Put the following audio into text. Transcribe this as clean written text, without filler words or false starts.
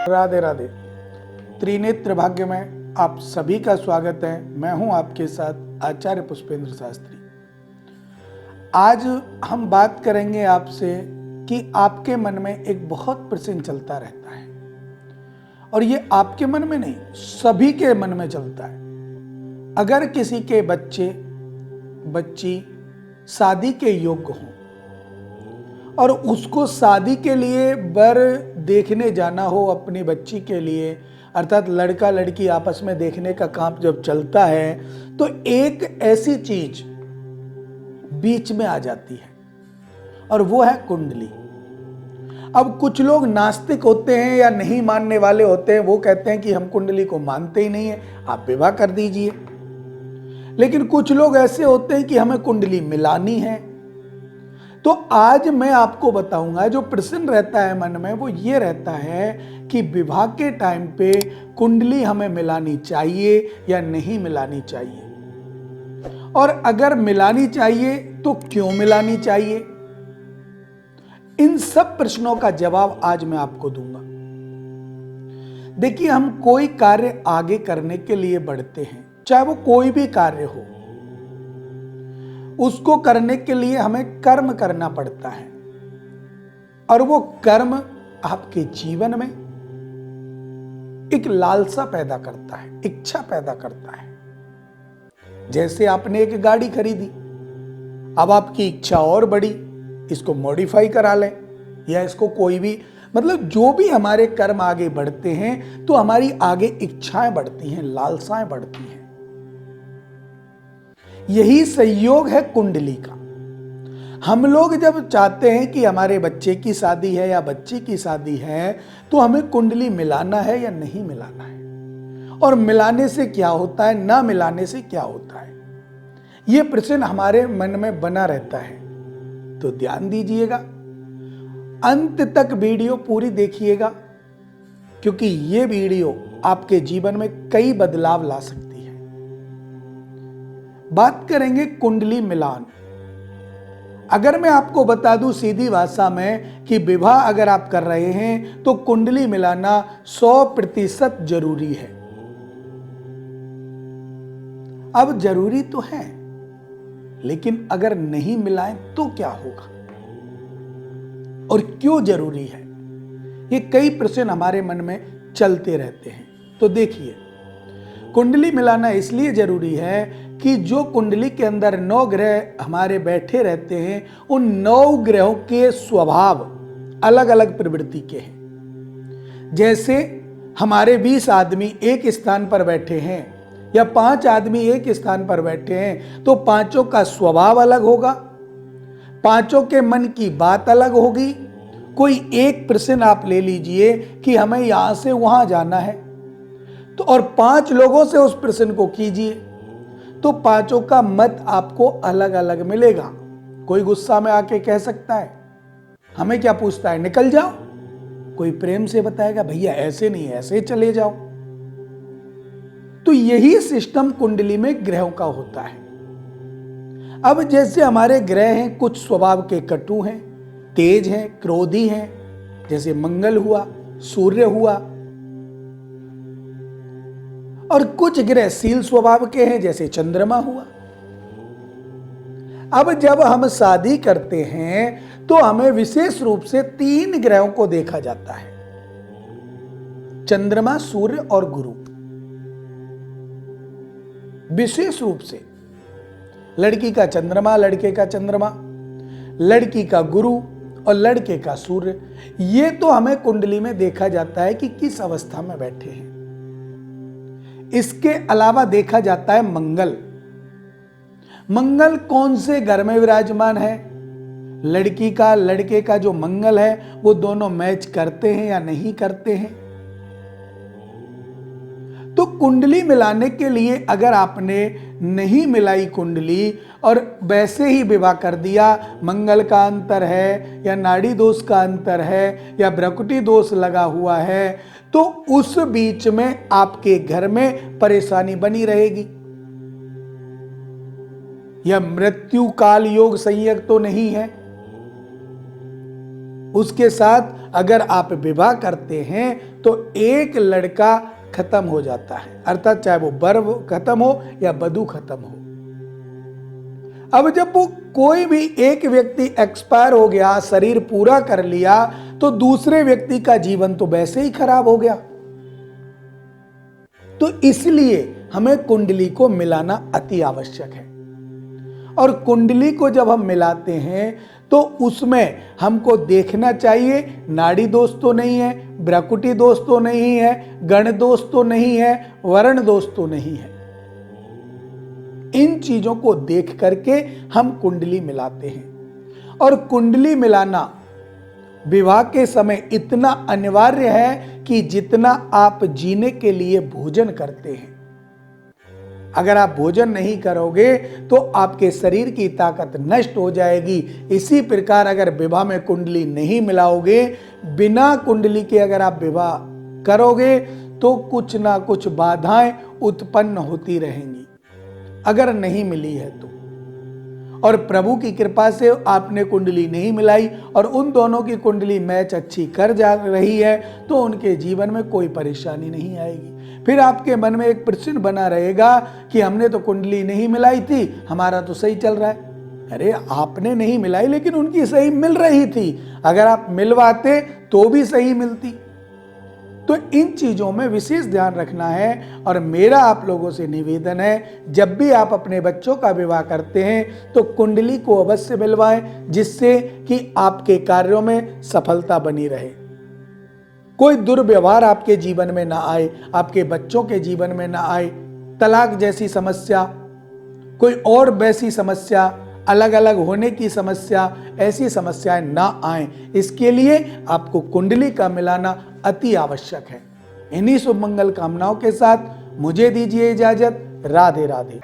राधे राधे। त्रिनेत्र भाग्य में आप सभी का स्वागत है। मैं हूं आपके साथ आचार्य पुष्पेंद्र शास्त्री। आज हम बात करेंगे आपसे कि आपके मन में एक बहुत प्रश्न चलता रहता है, और ये आपके मन में नहीं, सभी के मन में चलता है। अगर किसी के बच्चे बच्ची शादी के योग्य हों और उसको शादी के लिए वर देखने जाना हो अपनी बच्ची के लिए, अर्थात लड़का लड़की आपस में देखने का काम जब चलता है, तो एक ऐसी चीज बीच में आ जाती है और वो है कुंडली। अब कुछ लोग नास्तिक होते हैं या नहीं मानने वाले होते हैं, वो कहते हैं कि हम कुंडली को मानते ही नहीं है, आप विवाह कर दीजिए। लेकिन कुछ लोग ऐसे होते हैं कि हमें कुंडली मिलानी है। तो आज मैं आपको बताऊंगा, जो प्रश्न रहता है मन में वो ये रहता है कि विवाह के टाइम पे कुंडली हमें मिलानी चाहिए या नहीं मिलानी चाहिए, और अगर मिलानी चाहिए तो क्यों मिलानी चाहिए। इन सब प्रश्नों का जवाब आज मैं आपको दूंगा। देखिए, हम कोई कार्य आगे करने के लिए बढ़ते हैं, चाहे वो कोई भी कार्य हो, उसको करने के लिए हमें कर्म करना पड़ता है, और वो कर्म आपके जीवन में एक लालसा पैदा करता है, इच्छा पैदा करता है। जैसे आपने एक गाड़ी खरीदी, अब आपकी इच्छा और बढ़ी, इसको मॉडिफाई करा लें, या इसको कोई भी, मतलब जो भी हमारे कर्म आगे बढ़ते हैं तो हमारी आगे इच्छाएं बढ़ती हैं, लालसाएं बढ़ती हैं। यही संयोग है कुंडली का। हम लोग जब चाहते हैं कि हमारे बच्चे की शादी है या बच्ची की शादी है, तो हमें कुंडली मिलाना है या नहीं मिलाना है, और मिलाने से क्या होता है, ना मिलाने से क्या होता है, यह प्रश्न हमारे मन में बना रहता है। तो ध्यान दीजिएगा, अंत तक वीडियो पूरी देखिएगा, क्योंकि यह वीडियो आपके जीवन में कई बदलाव ला सकती है। बात करेंगे कुंडली मिलान। अगर मैं आपको बता दूं सीधी भाषा में कि विवाह अगर आप कर रहे हैं तो कुंडली मिलाना 100% जरूरी है। अब जरूरी तो है, लेकिन अगर नहीं मिलाएं तो क्या होगा और क्यों जरूरी है, ये कई प्रश्न हमारे मन में चलते रहते हैं। तो देखिए, कुंडली मिलाना इसलिए जरूरी है कि जो कुंडली के अंदर 9 ग्रह हमारे बैठे रहते हैं, उन 9 ग्रहों के स्वभाव अलग अलग प्रवृत्ति के हैं। जैसे हमारे 20 आदमी एक स्थान पर बैठे हैं या 5 आदमी एक स्थान पर बैठे हैं, तो पांचों का स्वभाव अलग होगा, पांचों के मन की बात अलग होगी। कोई एक प्रश्न आप ले लीजिए कि हमें यहां से वहां जाना है, तो और 5 लोगों से उस प्रश्न को कीजिए, तो पांचों का मत आपको अलग अलग मिलेगा। कोई गुस्सा में आके कह सकता है, हमें क्या पूछता है, निकल जाओ। कोई प्रेम से बताएगा, भैया ऐसे नहीं, ऐसे चले जाओ। तो यही सिस्टम कुंडली में ग्रहों का होता है। अब जैसे हमारे ग्रह हैं, कुछ स्वभाव के कटु हैं, तेज हैं, क्रोधी हैं, जैसे मंगल हुआ, सूर्य हुआ, और कुछ ग्रह शील स्वभाव के हैं, जैसे चंद्रमा हुआ। अब जब हम शादी करते हैं तो हमें विशेष रूप से 3 ग्रहों को देखा जाता है, चंद्रमा, सूर्य और गुरु। विशेष रूप से लड़की का चंद्रमा, लड़के का चंद्रमा, लड़की का गुरु और लड़के का सूर्य, ये तो हमें कुंडली में देखा जाता है कि किस अवस्था में बैठे हैं। इसके अलावा देखा जाता है मंगल। मंगल कौन से घर में विराजमान है, लड़की का लड़के का जो मंगल है वो दोनों मैच करते हैं या नहीं करते हैं। तो कुंडली मिलाने के लिए अगर आपने नहीं मिलाई कुंडली और वैसे ही विवाह कर दिया, मंगल का अंतर है या नाड़ी दोष का अंतर है या भ्रकुटी दोष लगा हुआ है, तो उस बीच में आपके घर में परेशानी बनी रहेगी। यह मृत्यु काल योग संयोग तो नहीं है, उसके साथ अगर आप विवाह करते हैं तो एक लड़का खत्म हो जाता है, अर्थात चाहे वो वर खत्म हो या वधू खत्म हो। अब जब वो कोई भी एक व्यक्ति एक्सपायर हो गया, शरीर पूरा कर लिया, तो दूसरे व्यक्ति का जीवन तो वैसे ही खराब हो गया। तो इसलिए हमें कुंडली को मिलाना अति आवश्यक है। और कुंडली को जब हम मिलाते हैं तो उसमें हमको देखना चाहिए नाड़ी दोष तो नहीं है, भ्रकुटी दोष तो नहीं है, गण दोष तो नहीं है, वर्ण दोष तो नहीं है। इन चीजों को देख करके हम कुंडली मिलाते हैं। और कुंडली मिलाना विवाह के समय इतना अनिवार्य है कि जितना आप जीने के लिए भोजन करते हैं, अगर आप भोजन नहीं करोगे तो आपके शरीर की ताकत नष्ट हो जाएगी। इसी प्रकार अगर विवाह में कुंडली नहीं मिलाओगे, बिना कुंडली के अगर आप विवाह करोगे तो कुछ ना कुछ बाधाएं उत्पन्न होती रहेंगी, अगर नहीं मिली है तो। और प्रभु की कृपा से आपने कुंडली नहीं मिलाई और उन दोनों की कुंडली मैच अच्छी कर जा रही है तो उनके जीवन में कोई परेशानी नहीं आएगी। फिर आपके मन में एक प्रश्न बना रहेगा कि हमने तो कुंडली नहीं मिलाई थी, हमारा तो सही चल रहा है। अरे आपने नहीं मिलाई लेकिन उनकी सही मिल रही थी, अगर आप मिलवाते तो भी सही मिलती। तो इन चीजों में विशेष ध्यान रखना है। और मेरा आप लोगों से निवेदन है, जब भी आप अपने बच्चों का विवाह करते हैं तो कुंडली को अवश्य मिलवाएं, जिससे कि आपके कार्यों में सफलता बनी रहे, कोई दुर्व्यवहार आपके जीवन में ना आए, आपके बच्चों के जीवन में ना आए, तलाक जैसी समस्या, कोई और वैसी समस्या, अलग अलग होने की समस्या, ऐसी समस्याएं ना आए। इसके लिए आपको कुंडली का मिलाना अति आवश्यक है। इन्हीं शुभ मंगल कामनाओं के साथ मुझे दीजिए इजाजत। राधे राधे।